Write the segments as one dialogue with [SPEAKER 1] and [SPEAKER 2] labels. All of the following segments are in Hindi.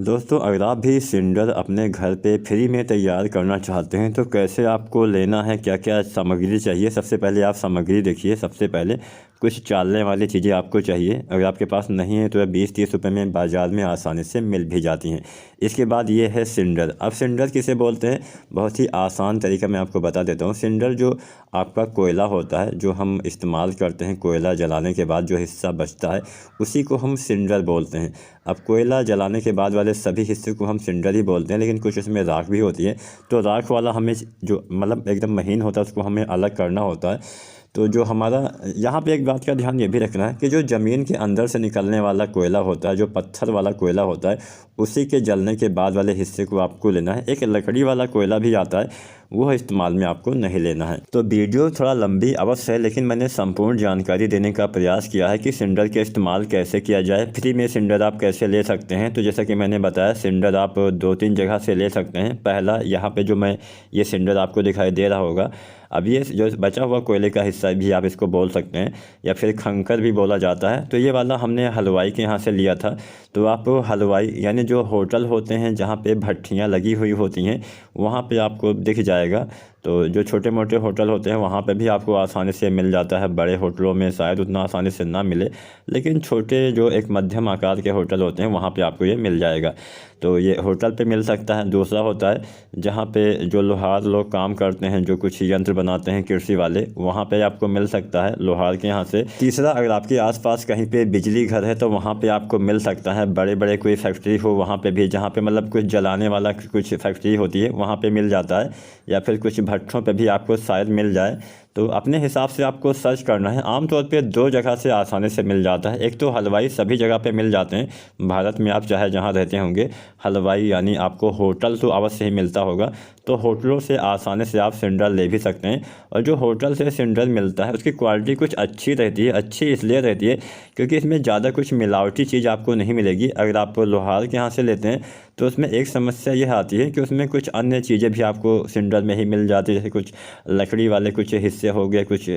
[SPEAKER 1] दोस्तों, अगर आप भी सिलेंडर अपने घर पे फ्री में तैयार करना चाहते हैं तो कैसे आपको लेना है, क्या क्या सामग्री चाहिए। सबसे पहले आप सामग्री देखिए। सबसे पहले कुछ चालने वाली चीज़ें आपको चाहिए। अगर आपके पास नहीं है तो यह 20-30 रुपये में बाज़ार में आसानी से मिल भी जाती हैं। इसके बाद ये है सिलेंडर। अब सिलेंडर किसे बोलते हैं, बहुत ही आसान तरीका मैं आपको बता देता हूँ। सिलेंडर जो आपका कोयला होता है, जो हम इस्तेमाल करते हैं, कोयला जलाने के बाद जो हिस्सा बचता है उसी को हम सिलेंडर बोलते हैं। अब कोयला जलाने के बाद वाले सभी हिस्से को हम सिलेंडर ही बोलते हैं, लेकिन कुछ इसमें राख भी होती है। तो राख वाला हमें जो मतलब एकदम महीन होता है उसको हमें अलग करना होता है। तो जो हमारा यहाँ पे एक बात का ध्यान ये भी रखना है कि जो ज़मीन के अंदर से निकलने वाला कोयला होता है, जो पत्थर वाला कोयला होता है, उसी के जलने के बाद वाले हिस्से को आपको लेना है। एक लकड़ी वाला कोयला भी आता है, वो इस्तेमाल में आपको नहीं लेना है। तो वीडियो थोड़ा लंबी अवश्य है, लेकिन मैंने संपूर्ण जानकारी देने का प्रयास किया है कि सिलेंडर के इस्तेमाल कैसे किया जाए, फ्री में सिलेंडर आप कैसे ले सकते हैं। तो जैसा कि मैंने बताया, सिलेंडर आप 2-3 जगह से ले सकते हैं। पहला, यहाँ पे जो मैं ये सिलेंडर आपको दिखाई दे रहा होगा, अब ये जो बचा हुआ कोयले का हिस्सा भी आप इसको बोल सकते हैं, या फिर खंकर भी बोला जाता है। तो ये वाला हमने हलवाई के यहाँ से लिया था। तो आप हलवाई यानी जो होटल होते हैं जहाँ पे भट्ठियाँ लगी हुई होती हैं, वहाँ पे आपको दिख जाएगा। तो जो छोटे मोटे होटल होते हैं वहाँ पे भी आपको आसानी से मिल जाता है। बड़े होटलों में शायद उतना आसानी से ना मिले, लेकिन छोटे जो एक मध्यम आकार के होटल होते हैं वहाँ पे आपको ये मिल जाएगा। तो ये होटल पे मिल सकता है। दूसरा होता है जहाँ पे जो लोहार लोग काम करते हैं, जो कुछ यंत्र बनाते हैं कृषि वाले, वहाँ पे आपको मिल सकता है लोहार के यहाँ से। तीसरा, अगर आपके आसपास कहीं पे बिजली घर है तो वहाँ पे आपको मिल सकता है। बड़े बड़े कोई फैक्ट्री हो वहाँ पे भी, जहाँ पे मतलब कुछ जलाने वाला कुछ फैक्ट्री होती है, वहाँ पे मिल जाता है। या फिर कुछ भट्ठों पे भी आपको शायद मिल जाए। तो अपने हिसाब से आपको सर्च करना है। आमतौर पे 2 जगह से आसानी से मिल जाता है। एक तो हलवाई सभी जगह पे मिल जाते हैं भारत में, आप चाहे जहाँ रहते होंगे। हलवाई यानी आपको होटल तो अवश्य ही मिलता होगा, तो होटलों से आसानी से आप सिलेंडर ले भी सकते हैं। और जो होटल से सिलेंडर मिलता है उसकी क्वालिटी कुछ अच्छी रहती है। अच्छी इसलिए रहती है क्योंकि इसमें ज़्यादा कुछ मिलावटी चीज़ आपको नहीं मिलेगी। अगर आप लोहार के यहाँ से लेते हैं तो उसमें एक समस्या यह आती है कि उसमें कुछ अन्य चीज़ें भी आपको सिलेंडर में ही मिल जाती है। जैसे कुछ लकड़ी वाले कुछ हिस्से हो गए, कुछ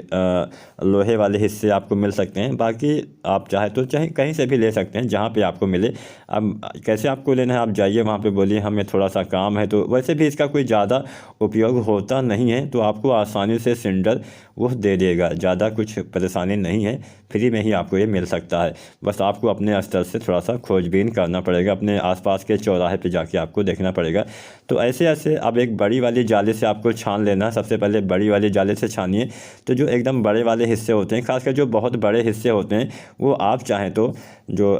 [SPEAKER 1] लोहे वाले हिस्से आपको मिल सकते हैं। बाकी आप चाहे तो चाहे कहीं से भी ले सकते हैं, जहाँ पे आपको मिले। अब कैसे आपको लेना है, आप जाइए वहाँ पे, बोलिए हमें थोड़ा सा काम है। तो वैसे भी इसका कोई ज़्यादा उपयोग होता नहीं है, तो आपको आसानी से सिलेंडर वो दे देगा। ज़्यादा कुछ परेशानी नहीं है, फ्री में ही आपको ये मिल सकता है। बस आपको अपने स्तर से थोड़ा सा खोजबीन करना पड़ेगा, अपने आसपास के चौराहे पे जाके आपको देखना पड़ेगा। तो ऐसे ऐसे अब एक बड़ी वाली जाली से आपको छान लेना। सबसे पहले बड़ी वाली जाली से छानिए। तो जो एकदम बड़े वाले हिस्से होते हैं, खासकर जो बहुत बड़े हिस्से होते हैं, वो आप चाहें तो जो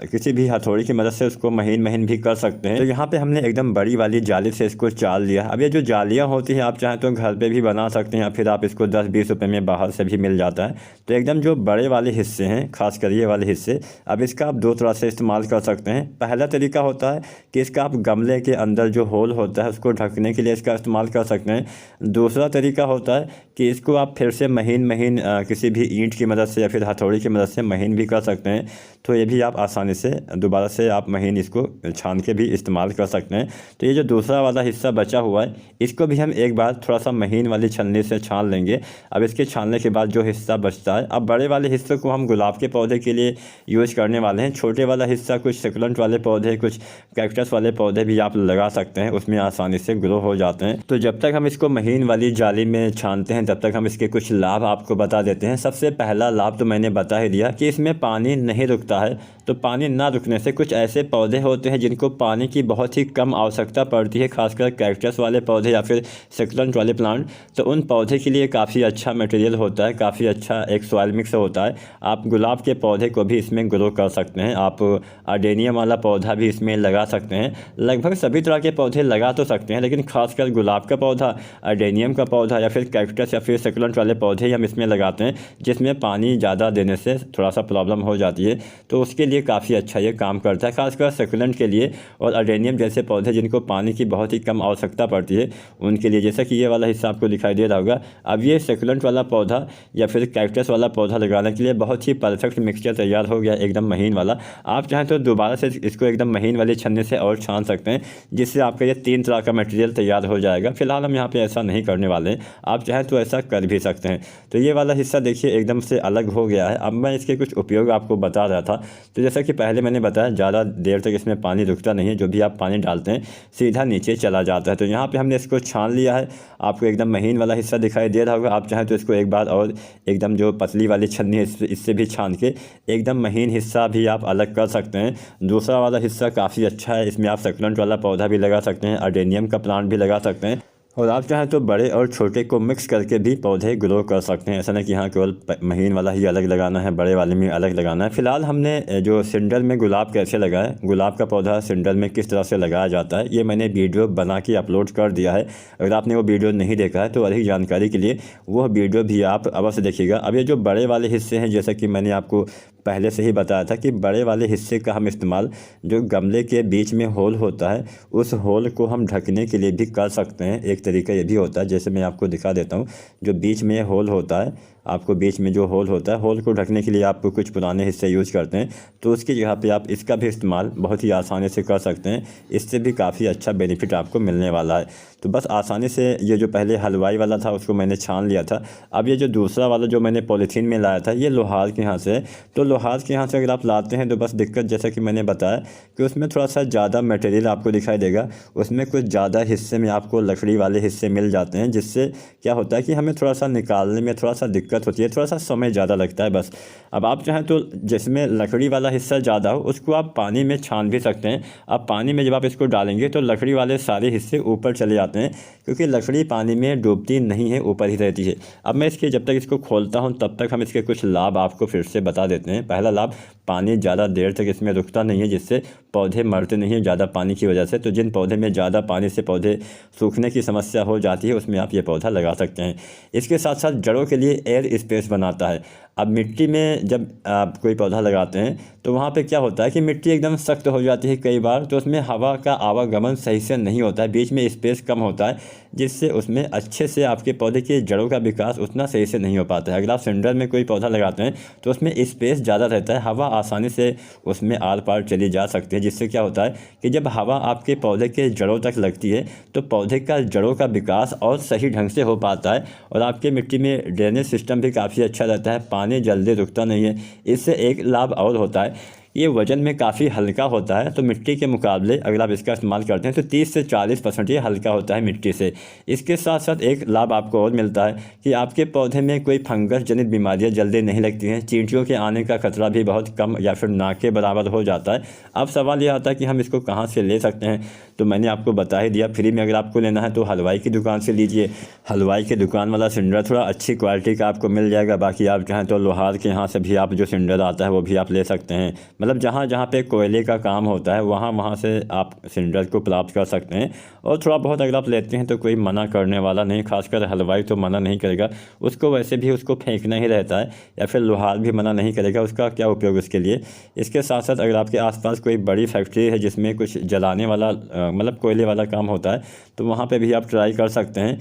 [SPEAKER 1] किसी भी हथौड़ी की मदद से उसको महीन महीन भी कर सकते हैं। तो यहाँ पे हमने एकदम बड़ी वाली जाली से इसको चाल लिया। अब ये जो जालियाँ होती हैं आप चाहें तो घर पे भी बना सकते हैं, या फिर आप इसको 10-20 रुपये में बाहर से भी मिल जाता है। तो एकदम जो बड़े वाले हिस्से हैं, खासकर ये वाले हिस्से, अब इसका आप 2 तरह से इस्तेमाल कर सकते हैं। पहला तरीका होता है कि इसका आप गमले के अंदर जो होल होता है उसको ढकने के लिए इसका इस्तेमाल कर सकते हैं। दूसरा तरीका होता है कि इसको आप फिर से महीन महीन किसी भी ईंट की मदद से या फिर हथौड़ी की मदद से महीन भी कर सकते हैं। तो ये भी आप आसानी से दोबारा से आप महीन इसको छान के भी इस्तेमाल कर सकते हैं। तो ये जो दूसरा वाला हिस्सा बचा हुआ है, इसको भी हम एक बार थोड़ा सा महीन वाली छलनी से छान लेंगे। अब इसके छानने के बाद जो हिस्सा बचता है, अब बड़े वाले हिस्से को हम गुलाब के पौधे के लिए यूज़ करने वाले हैं। छोटे वाला हिस्सा कुछ सक्युलेंट वाले पौधे, कुछ कैक्टस वाले पौधे भी आप लगा सकते हैं, उसमें आसानी से ग्रो हो जाते हैं। तो जब तक हम इसको महीन वाली जाली में छानते हैं तब तक हम इसके कुछ लाभ आपको बता देते हैं। सबसे पहला लाभ तो मैंने बता ही दिया कि इसमें पानी नहीं रुकता है। तो पानी ना रुकने से कुछ ऐसे पौधे होते हैं जिनको पानी की बहुत ही कम आवश्यकता पड़ती है, खासकर कैक्टस वाले पौधे या फिर सक्युलेंट वाले प्लांट। तो उन पौधे के लिए काफ़ी अच्छा मटेरियल होता है, काफ़ी अच्छा एक सॉइल मिक्स होता है। आप गुलाब के पौधे को भी इसमें ग्रो कर सकते हैं। आप अडेनियम वाला पौधा भी इसमें लगा सकते हैं। लगभग सभी तरह के पौधे लगा तो सकते हैं, लेकिन खासकर गुलाब का पौधा, अडेनियम का पौधा या फिर कैक्टस या फिर सक्युलेंट वाले पौधे ही हम इसमें लगाते हैं, जिसमें पानी ज़्यादा देने से थोड़ा सा प्रॉब्लम हो जाती है। तो उसके लिए काफ़ी अच्छा ये काम करता है, खासकर सक्युलेंट के लिए और अडेनियम जैसे पौधे जिनको पानी की बहुत ही कम आवश्यकता पड़ती है उनके लिए। जैसा कि ये वाला हिस्सा आपको दिखाई दे रहा होगा। अब ये सक्युलेंट वाला पौधा या फिर कैक्टस वाला पौधा लगाने के लिए बहुत ही परफेक्ट मिक्सचर तैयार हो गया, एकदम महीन वाला। आप चाहें तो दोबारा से इसको एकदम महीन वाले छन्ने से और छान सकते हैं, जिससे आपका ये 3 तरह का मटेरियल तैयार हो जाएगा। फिलहाल हम यहाँ पे ऐसा नहीं करने वाले हैं, आप चाहें तो ऐसा कर भी सकते हैं। तो ये वाला हिस्सा देखिए एकदम से अलग हो गया है। अब मैं इसके कुछ उपयोग आपको बता रहा था। तो जैसा कि पहले मैंने बताया, ज़्यादा देर तक इसमें पानी रुकता नहीं है, जो भी आप पानी डालते हैं सीधा नीचे चला जाता है। तो यहाँ पे हमने इसको छान लिया है, आपको एकदम महीन वाला हिस्सा दिखाई दे रहा होगा। आप चाहें तो इसको एक बार और एकदम जो पतली वाली छन्नी है इससे भी छान के एकदम महीन हिस्सा भी आप अलग कर सकते हैं। दूसरा वाला हिस्सा काफ़ी अच्छा है, इसमें आप सक्लेंट वाला पौधा भी लगा सकते हैं, अडेनियम का प्लांट भी लगा सकते हैं, और आप चाहें तो बड़े और छोटे को मिक्स करके भी पौधे ग्रो कर सकते हैं। ऐसा नहीं कि हाँ केवल महीन वाला ही अलग लगाना है, बड़े वाले में अलग लगाना है। फिलहाल हमने जो सिंडर में गुलाब कैसे लगाए, गुलाब का पौधा सिंडर में किस तरह से लगाया जाता है, ये मैंने वीडियो बना के अपलोड कर दिया है। अगर आपने वो वीडियो नहीं देखा है तो अधिक जानकारी के लिए वह वीडियो भी आप अवश्य देखिएगा। अब ये जो बड़े वाले हिस्से हैं, जैसा कि मैंने आपको पहले से ही बताया था कि बड़े वाले हिस्से का हम इस्तेमाल जो गमले के बीच में होल होता है उस होल को हम ढकने के लिए भी कर सकते हैं। एक तरीका ये भी होता है, जैसे मैं आपको दिखा देता हूँ, जो बीच में होल होता है, आपको बीच में जो होल होता है, होल को ढकने के लिए आप कुछ पुराने हिस्से यूज़ करते हैं, तो उसकी जगह पे आप इसका भी इस्तेमाल बहुत ही आसानी से कर सकते हैं। इससे भी काफ़ी अच्छा बेनिफिट आपको मिलने वाला है। तो बस आसानी से ये जो पहले हलवाई वाला था उसको मैंने छान लिया था। अब ये जो दूसरा वाला जो मैंने पॉलीथीन में लाया था ये लोहार के यहाँ से है। तो लोहार के यहाँ से अगर आप लाते हैं तो बस दिक्कत जैसा कि मैंने बताया कि उसमें थोड़ा सा ज़्यादा मटेरियल आपको दिखाई देगा, उसमें कुछ ज़्यादा हिस्से में आपको लकड़ी वाले हिस्से मिल जाते हैं, जिससे क्या होता है कि हमें थोड़ा सा निकालने में थोड़ा सा दिक्कत होती है, थोड़ा सा समय ज़्यादा लगता है बस। अब आप चाहें तो जिसमें लकड़ी वाला हिस्सा ज़्यादा हो उसको आप पानी में छान भी सकते हैं। अब पानी में जब आप इसको डालेंगे तो लकड़ी वाले सारे हिस्से ऊपर चले जाते हैं, क्योंकि लकड़ी पानी में डूबती नहीं है, ऊपर ही रहती है। अब मैं जब तक इसको खोलता हूँ तब तक हम इसके कुछ लाभ आपको फिर से बता देते हैं। पहला लाभ, पानी ज़्यादा देर तक इसमें रुकता नहीं है, जिससे पौधे मरते नहीं हैं ज़्यादा पानी की वजह से। तो जिन पौधे में ज़्यादा पानी से पौधे सूखने की समस्या हो जाती है उसमें आप ये पौधा लगा सकते हैं। इसके साथ साथ जड़ों के लिए एयर स्पेस बनाता है। अब मिट्टी में जब आप कोई पौधा लगाते हैं तो वहाँ पे क्या होता है कि मिट्टी एकदम सख्त हो जाती है कई बार, तो उसमें हवा का आवागमन सही से नहीं होता है, बीच में स्पेस कम होता है, जिससे उसमें अच्छे से आपके पौधे की जड़ों का विकास उतना सही से नहीं हो पाता है। अगर आप सिलेंडर में कोई पौधा लगाते हैं तो उसमें स्पेस ज़्यादा रहता है, हवा आसानी से उसमें आर पार चली जा सकती है, जिससे क्या होता है कि जब हवा आपके पौधे के जड़ों तक लगती है तो पौधे का जड़ों का विकास और सही ढंग से हो पाता है, और आपके मिट्टी में ड्रेनेज सिस्टम भी काफ़ी अच्छा रहता है, पानी जल्दी रुकता नहीं है। इससे एक लाभ और होता है, ये वज़न में काफ़ी हल्का होता है। तो मिट्टी के मुकाबले अगर आप इसका इस्तेमाल करते हैं तो 30 से 40% ये हल्का होता है मिट्टी से। इसके साथ साथ एक लाभ आपको और मिलता है कि आपके पौधे में कोई फंगस जनित बीमारियां जल्दी नहीं लगती हैं, चींटियों के आने का खतरा भी बहुत कम या फिर ना के बराबर हो जाता है। अब सवाल यह आता है कि हम इसको कहाँ से ले सकते हैं, तो मैंने आपको बता ही दिया, फ्री में अगर आपको लेना है तो हलवाई की दुकान से लीजिए। हलवाई की दुकान वाला सिलेंडर थोड़ा अच्छी क्वालिटी का आपको मिल जाएगा। बाकी आप चाहें तो लोहार के यहाँ से भी आप जो सिलेंडर आता है वो भी आप ले सकते हैं। मतलब जहाँ जहाँ पे कोयले का काम होता है वहाँ से आप सिलेंडर को प्राप्त कर सकते हैं। और थोड़ा बहुत अगर आप लेते हैं तो कोई मना करने वाला नहीं, खासकर हलवाई तो मना नहीं करेगा, उसको वैसे भी उसको फेंकना ही रहता है, या फिर लोहार भी मना नहीं करेगा, उसका क्या उपयोग उसके लिए। इसके साथ साथ अगर आपके आसपास कोई बड़ी फैक्ट्री है जिसमें कुछ जलाने वाला मतलब कोयले वाला काम होता है तो वहाँ पे भी आप ट्राई कर सकते हैं,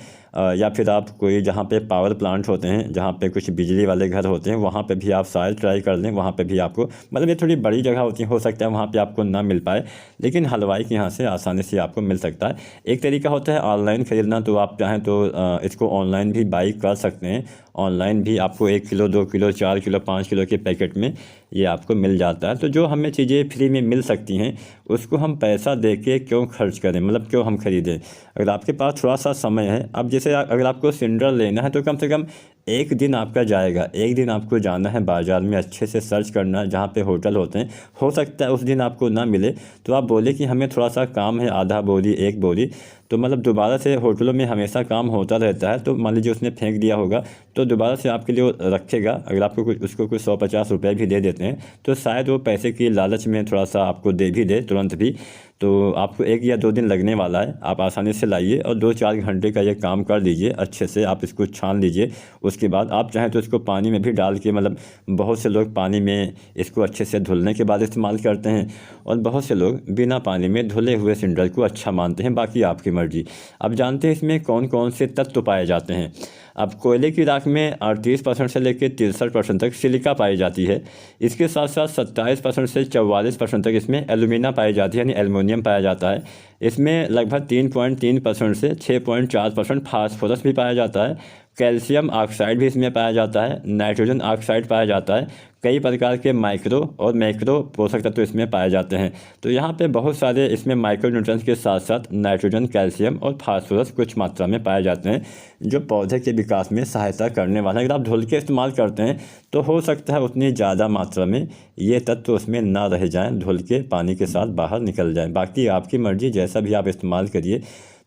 [SPEAKER 1] या फिर आप कोई जहाँ पे पावर प्लांट होते हैं, जहाँ पे कुछ बिजली वाले घर होते हैं, वहाँ पे भी आप शायद ट्राई कर लें। वहाँ पे भी आपको मतलब ये थोड़ी बड़ी जगह होती है, हो सकता है वहाँ पे आपको ना मिल पाए, लेकिन हलवाई के यहाँ से आसानी से आपको मिल सकता है। एक तरीका होता है ऑनलाइन ख़रीदना, तो आप चाहें तो इसको ऑनलाइन भी बाई कर सकते हैं। ऑनलाइन भी आपको 1 किलो 2 किलो 4 किलो 5 किलो के पैकेट में ये आपको मिल जाता है। तो जो हमें चीज़ें फ्री में मिल सकती हैं उसको हम पैसा दे के क्यों खर्च करें, मतलब क्यों हम ख़रीदें। अगर आपके पास थोड़ा सा समय है, अब जैसे अगर आपको सिलेंडर लेना है तो कम से कम एक दिन आपका जाएगा, एक दिन आपको जाना है बाज़ार में, अच्छे से सर्च करना है जहाँ पे होटल होते हैं। हो सकता है उस दिन आपको ना मिले तो आप बोले कि हमें थोड़ा सा काम है, आधा बोरी 1 बोरी, तो मतलब दोबारा से होटलों में हमेशा काम होता रहता है। तो मान लीजिए उसने फेंक दिया होगा तो दोबारा से आपके लिए रखेगा। अगर आपको कुछ उसको कुछ 150 रुपये भी दे देते हैं तो शायद वो पैसे की लालच में थोड़ा सा आपको दे भी दे तुरंत भी। तो आपको 1 या 2 दिन लगने वाला है, आप आसानी से लाइए और 2-4 घंटे का ये काम कर दीजिए। अच्छे से आप इसको छान लीजिए, उसके बाद आप चाहें तो इसको पानी में भी डाल के, मतलब बहुत से लोग पानी में इसको अच्छे से धुलने के बाद इस्तेमाल करते हैं और बहुत से लोग बिना पानी में धुले हुए सिलेंडर को अच्छा मानते हैं। बाकी आपकी मर्जी। अब जानते हैं इसमें कौन कौन से तत्व पाए जाते हैं। अब कोयले की राख में 38% से लेकर 63% तक सिलिका पाई जाती है। इसके साथ साथ 27% से 44% तक इसमें एल्यूमिना पाई जाती है, यानी एल्युमिनियम पाया जाता है। इसमें लगभग 3.3% से 6.4% फास्फोरस भी पाया जाता है। कैल्शियम ऑक्साइड भी इसमें पाया जाता है, नाइट्रोजन ऑक्साइड पाया जाता है, कई प्रकार के माइक्रो और मैक्रो पोषक तत्व इसमें पाए जाते हैं। तो यहाँ पे बहुत सारे इसमें माइक्रो न्यूट्रिएंट्स के साथ साथ नाइट्रोजन, कैल्शियम और फास्फोरस कुछ मात्रा में पाए जाते हैं, जो पौधे के विकास में सहायता करने वाले हैं। अगर आप धुल के इस्तेमाल करते हैं तो हो सकता है उतनी ज़्यादा मात्रा में ये तत्व उसमें ना रह जाएं, धुल के पानी के साथ बाहर निकल जाएं। बाकी आपकी मर्ज़ी, जैसा भी आप इस्तेमाल करिए।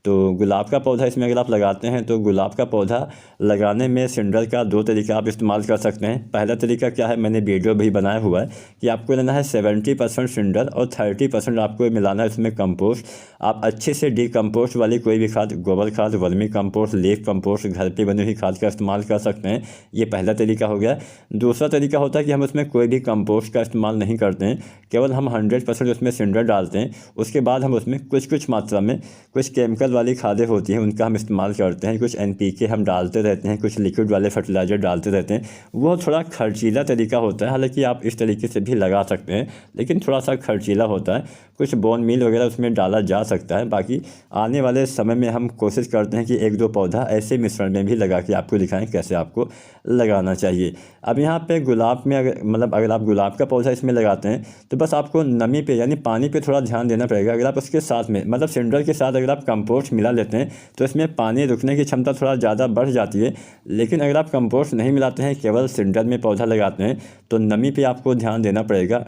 [SPEAKER 1] तो गुलाब का पौधा इसमें अगर आप लगाते हैं तो गुलाब का पौधा लगाने में सिंडर का 2 तरीका आप इस्तेमाल कर सकते हैं। पहला तरीका क्या है, मैंने वीडियो भी बनाया हुआ है कि आपको लेना है 70% सिंडर और 30% आपको मिलाना है इसमें कंपोस्ट। आप अच्छे से डीकम्पोस्ट वाली कोई भी खाद, गोबर खाद, वर्मी कंपोस्ट, लीफ कंपोस्ट, घर पर बनी हुई खाद का इस्तेमाल कर सकते हैं। ये पहला तरीका हो गया। दूसरा तरीका होता है कि हम उसमें कोई भी कंपोस्ट का इस्तेमाल नहीं करते हैं, केवल हम 100% उसमें सिंडर डालते हैं। उसके बाद हम उसमें कुछ मात्रा में कुछ केमिकल वाली खादें होती हैं उनका हम इस्तेमाल करते हैं, कुछ NPK हम डालते रहते हैं, कुछ लिक्विड वाले फर्टिलाइज़र डालते रहते हैं। वो थोड़ा खर्चीला तरीका होता है, हालांकि आप इस तरीके से भी लगा सकते हैं, लेकिन थोड़ा सा खर्चीला होता है। कुछ बोन मील वगैरह उसमें डाला जा सकता है। बाकी आने वाले समय में हम कोशिश करते हैं कि 1-2 पौधा ऐसे मिश्रण में भी लगा के आपको दिखाएं कैसे आपको लगाना चाहिए। अब यहाँ पे गुलाब में अगर आप गुलाब का पौधा इसमें लगाते हैं तो बस आपको नमी पे यानी पानी पे थोड़ा ध्यान देना पड़ेगा। अगर आप उसके साथ में सिंडर के साथ अगर आप कंपोस्ट मिला लेते हैं तो इसमें पानी रुकने की क्षमता थोड़ा ज़्यादा बढ़ जाती है। लेकिन अगर आप कंपोस्ट नहीं मिलाते हैं, केवल सिंडर में पौधा लगाते हैं, तो नमी पे आपको ध्यान देना पड़ेगा।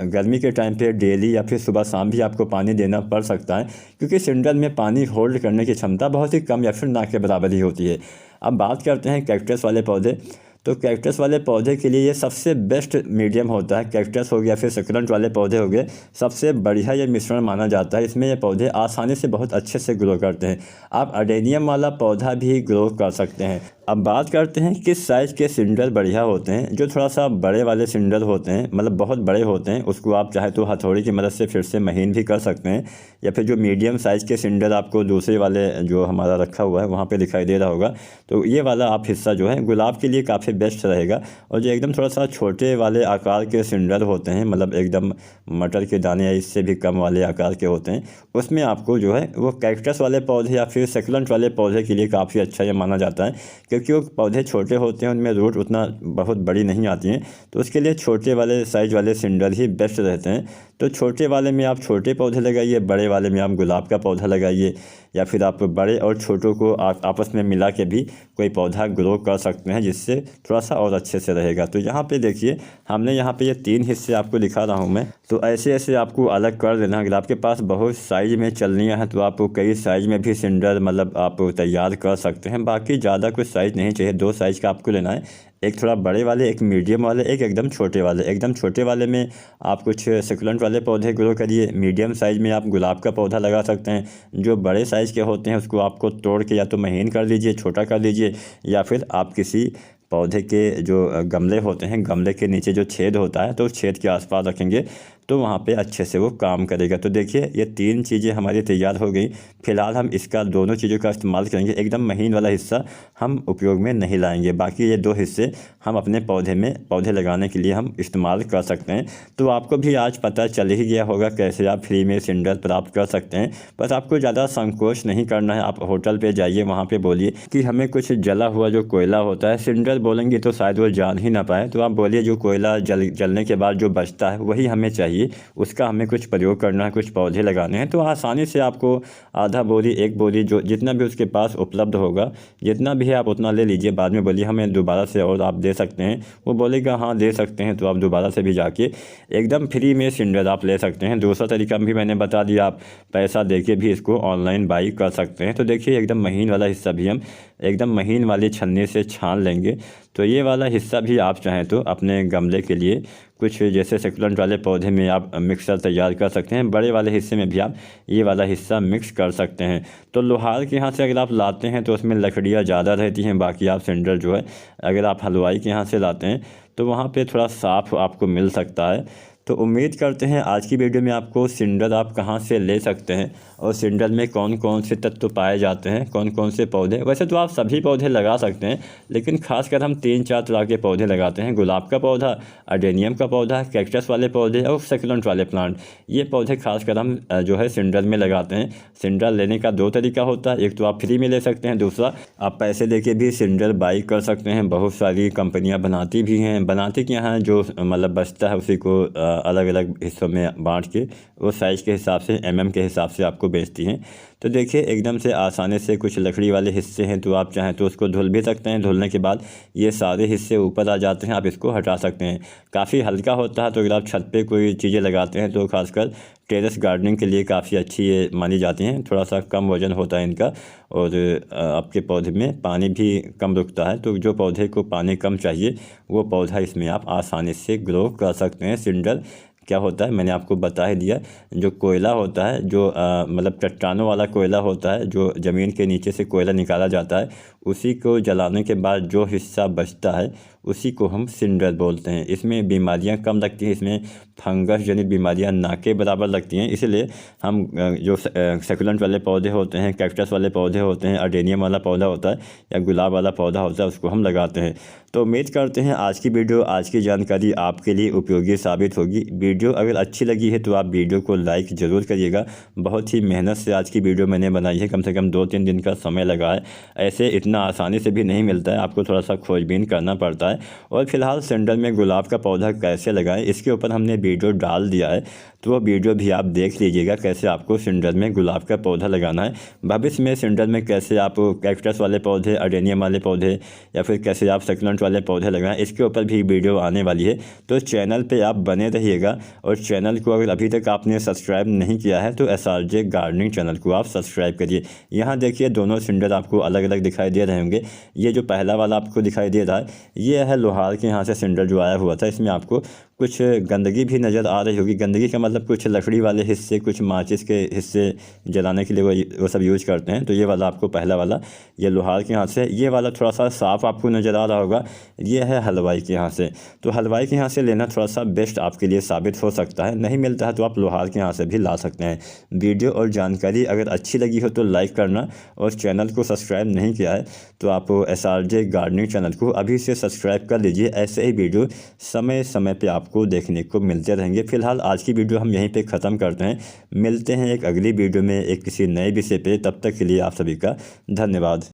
[SPEAKER 1] गर्मी के टाइम पे डेली या फिर सुबह शाम भी आपको पानी देना पड़ सकता है, क्योंकि सिंडर में पानी होल्ड करने की क्षमता बहुत ही कम या फिर ना के बराबर ही होती है। अब बात करते हैं कैक्टस वाले पौधे। तो कैक्टस वाले पौधे के लिए ये सबसे बेस्ट मीडियम होता है। कैक्टस हो गया, फिर सक्यूलेंट वाले पौधे हो गए, सबसे बढ़िया ये मिश्रण माना जाता है। इसमें ये पौधे आसानी से बहुत अच्छे से ग्रो करते हैं। आप अडेनियम वाला पौधा भी ग्रो कर सकते हैं। अब बात करते हैं किस साइज़ के सिंडर बढ़िया होते हैं। जो थोड़ा सा बड़े वाले सिंडर होते हैं, बहुत बड़े होते हैं, उसको आप चाहे तो हथौड़ी की मदद से फिर से महीन भी कर सकते हैं। या फिर जो मीडियम साइज़ के सिंडर आपको दूसरे वाले जो हमारा रखा हुआ है वहाँ पे दिखाई दे रहा होगा, तो ये वाला आप हिस्सा जो है गुलाब के लिए काफ़ी बेस्ट रहेगा। और जो एकदम थोड़ा सा छोटे वाले आकार के सिंडर होते हैं, एकदम मटर के दाने या इससे भी कम वाले आकार के होते हैं, उसमें आपको जो है वो कैक्टस वाले पौधे या फिर सक्यूलेंट वाले पौधे के लिए काफ़ी अच्छा ये माना जाता है, क्योंकि वो पौधे छोटे होते हैं, उनमें रूट उतना बहुत बड़ी नहीं आती हैं। तो उसके लिए छोटे वाले साइज़ वाले सिंडर ही बेस्ट रहते हैं। तो छोटे वाले में आप छोटे पौधे लगाइए, बड़े वाले में आप गुलाब का पौधा लगाइए, या फिर आप बड़े और छोटों को आपस में मिला के भी कोई पौधा ग्रो कर सकते हैं, जिससे थोड़ा सा और अच्छे से रहेगा। तो यहाँ पे देखिए, हमने यहाँ पे ये 3 हिस्से आपको दिखा रहा हूँ मैं। तो ऐसे आपको अलग कर देना। अगर आपके पास बहुत साइज़ में चलनियाँ हैं तो आप कई साइज़ में भी सिंडर आप तैयार कर सकते हैं। बाकी ज़्यादा कुछ साइज़ नहीं चाहिए, 2 साइज़ का आपको लेना है, एक थोड़ा बड़े वाले, एक मीडियम वाले, एक एकदम छोटे वाले। एकदम छोटे वाले में आप कुछ सक्यूलेंट वाले पौधे ग्रो करिए, मीडियम साइज़ में आप गुलाब का पौधा लगा सकते हैं। जो बड़े साइज़ के होते हैं उसको आपको तोड़ के या तो महीन कर लीजिए, छोटा कर लीजिए, या फिर आप किसी पौधे के जो गमले होते हैं, गमले के नीचे जो छेद होता है तो उस छेद के आसपास रखेंगे तो वहाँ पे अच्छे से वो काम करेगा। तो देखिए, ये 3 चीज़ें हमारी तैयार हो गई। फिलहाल हम इसका दोनों चीज़ों का इस्तेमाल करेंगे। एकदम महीन वाला हिस्सा हम उपयोग में नहीं लाएंगे, बाकी ये 2 हिस्से हम अपने पौधे लगाने के लिए हम इस्तेमाल कर सकते हैं। तो आपको भी आज पता चल ही गया होगा कैसे आप फ्री में सिंडर प्राप्त कर सकते हैं। बस आपको ज़्यादा संकोच नहीं करना है। आप होटल पर जाइए, वहाँ पर बोलिए कि हमें कुछ जला हुआ जो कोयला होता है, सिंडर बोलेंगे तो शायद वो जान ही ना पाए, तो आप बोलिए जो कोयला जलने के बाद जो बचता है वही हमें चाहिए, उसका हमें कुछ प्रयोग करना है, कुछ पौधे लगाने हैं। तो आसानी से आपको आधा बोरी, 1 बोरी, जो जितना भी उसके पास उपलब्ध होगा, जितना भी है आप उतना ले लीजिए। बाद में बोलिए हमें दोबारा से और आप दे सकते हैं, वो बोलेगा हाँ दे सकते हैं, तो आप दोबारा से भी जाके एकदम फ्री में सिंडर आप ले सकते हैं। दूसरा तरीका भी मैंने बता दिया, आप पैसा दे के भी इसको ऑनलाइन बाई कर सकते हैं। तो देखिए, एकदम महीन वाला हिस्सा भी हम एकदम महीन वाली छन्नी से छान लेंगे। तो ये वाला हिस्सा भी आप चाहें तो अपने गमले के लिए कुछ जैसे सक्यूलेंट वाले पौधे में आप मिक्सर तैयार कर सकते हैं। बड़े वाले हिस्से में भी आप ये वाला हिस्सा मिक्स कर सकते हैं। तो लोहार के यहाँ से अगर आप लाते हैं तो उसमें लकड़ियाँ ज़्यादा रहती हैं। बाकी आप सिंडर जो है, अगर आप हलवाई के यहाँ से लाते हैं तो वहाँ पे थोड़ा साफ़ आपको मिल सकता है। तो उम्मीद करते हैं आज की वीडियो में आपको सिंडल आप कहाँ से ले सकते हैं और सिंडल में कौन कौन से तत्व पाए जाते हैं, कौन कौन से पौधे। वैसे तो आप सभी पौधे लगा सकते हैं, लेकिन खासकर हम 3-4 तरह के पौधे लगाते हैं। गुलाब का पौधा, अडेनियम का पौधा, कैक्टस वाले पौधे और सक्यूलेंट वाले प्लांट। ये पौधे खासकर हम जो है सिंडल में लगाते हैं। सिंडल लेने का 2 तरीका होता है, एक तो आप फ्री में ले सकते हैं, दूसरा आप पैसे देके भी सिंडल बाई कर सकते हैं। बहुत सारी कंपनियां बनाती भी हैं, बनाती क्या हैं, जो मतलब बचता है उसी को अलग अलग हिस्सों में बांट के वो साइज़ के हिसाब से, mm के हिसाब से आपको बेचती हैं। तो देखिए एकदम से आसानी से कुछ लकड़ी वाले हिस्से हैं तो आप चाहें तो उसको धुल भी सकते हैं। धुलने के बाद ये सारे हिस्से ऊपर आ जाते हैं, आप इसको हटा सकते हैं। काफ़ी हल्का होता है, तो अगर आप छत पे कोई चीज़ें लगाते हैं तो खासकर टेरेस गार्डनिंग के लिए काफ़ी अच्छी ये मानी जाती हैं। थोड़ा सा कम वजन होता है इनका और आपके पौधे में पानी भी कम रुकता है, तो जो पौधे को पानी कम चाहिए वो पौधा इसमें आप आसानी से ग्रो कर सकते हैं। सिंडल क्या होता है मैंने आपको बता ही दिया। जो कोयला होता है, जो मतलब चट्टानों वाला कोयला होता है, जो ज़मीन के नीचे से कोयला निकाला जाता है, उसी को जलाने के बाद जो हिस्सा बचता है उसी को हम सिंडल बोलते हैं। इसमें बीमारियां कम लगती हैं, इसमें फंगस जनित बीमारियां ना के बराबर लगती हैं। इसलिए हम जो सक्यूलेंट वाले पौधे होते हैं, कैक्टस वाले पौधे होते हैं, अडेनियम वाला पौधा होता है या गुलाब वाला पौधा होता है, उसको हम लगाते हैं। तो उम्मीद करते हैं आज की वीडियो, आज की जानकारी आपके लिए उपयोगी साबित होगी। वीडियो अगर अच्छी लगी है तो आप वीडियो को लाइक ज़रूर करिएगा। बहुत ही मेहनत से आज की वीडियो मैंने बनाई है, कम से कम 2-3 दिन का समय लगा है। ऐसे इतना आसानी से भी नहीं मिलता है, आपको थोड़ा सा खोजबीन करना पड़ता है। और फिलहाल सिंडल में गुलाब का पौधा कैसे लगाएं इसके ऊपर हमने वीडियो डाल दिया है, तो वो वीडियो भी आप देख लीजिएगा कैसे आपको सिंडल में गुलाब का पौधा लगाना है। भविष्य में सिंडल में कैसे आप कैक्टस वाले पौधे, अडेनियम वाले पौधे या फिर कैसे आप सक्यूलेंट वाले पौधे लगाएं, इसके ऊपर भी वीडियो आने वाली है। तो चैनल पे आप बने रहिएगा और चैनल को अगर अभी तक आपने सब्सक्राइब नहीं किया है तो SRJ गार्डनिंग चैनल को आप सब्सक्राइब करिए। यहाँ देखिए दोनों सिंडल आपको अलग अलग दिखाई दे रहे होंगे। ये जो पहला वाला आपको दिखाई दे रहा है ये है लोहार के यहाँ से सिंडल जो आया हुआ था। इसमें आपको कुछ गंदगी भी नज़र आ रही होगी। गंदगी का मतलब कुछ लकड़ी वाले हिस्से, कुछ माचिस के हिस्से जलाने के लिए वो सब यूज करते हैं। तो ये वाला आपको पहला वाला ये लोहार के यहाँ से, ये वाला थोड़ा सा साफ़ आपको नज़र आ रहा होगा, ये है हलवाई के यहाँ से। तो हलवाई के यहाँ से लेना थोड़ा सा बेस्ट आपके लिए साबित हो सकता है। नहीं मिलता है तो आप लोहार के यहाँ से भी ला सकते हैं। वीडियो और जानकारी अगर अच्छी लगी हो तो लाइक करना, और चैनल को सब्सक्राइब नहीं किया है तो आप SRJ गार्डनिंग चैनल को अभी से सब्सक्राइब कर लीजिए। ऐसे ही वीडियो समय समय पर आपको देखने को मिलते रहेंगे। फिलहाल आज की वीडियो हम यहीं पे ख़त्म करते हैं। मिलते हैं एक अगली वीडियो में एक किसी नए विषय पे। तब तक के लिए आप सभी का धन्यवाद।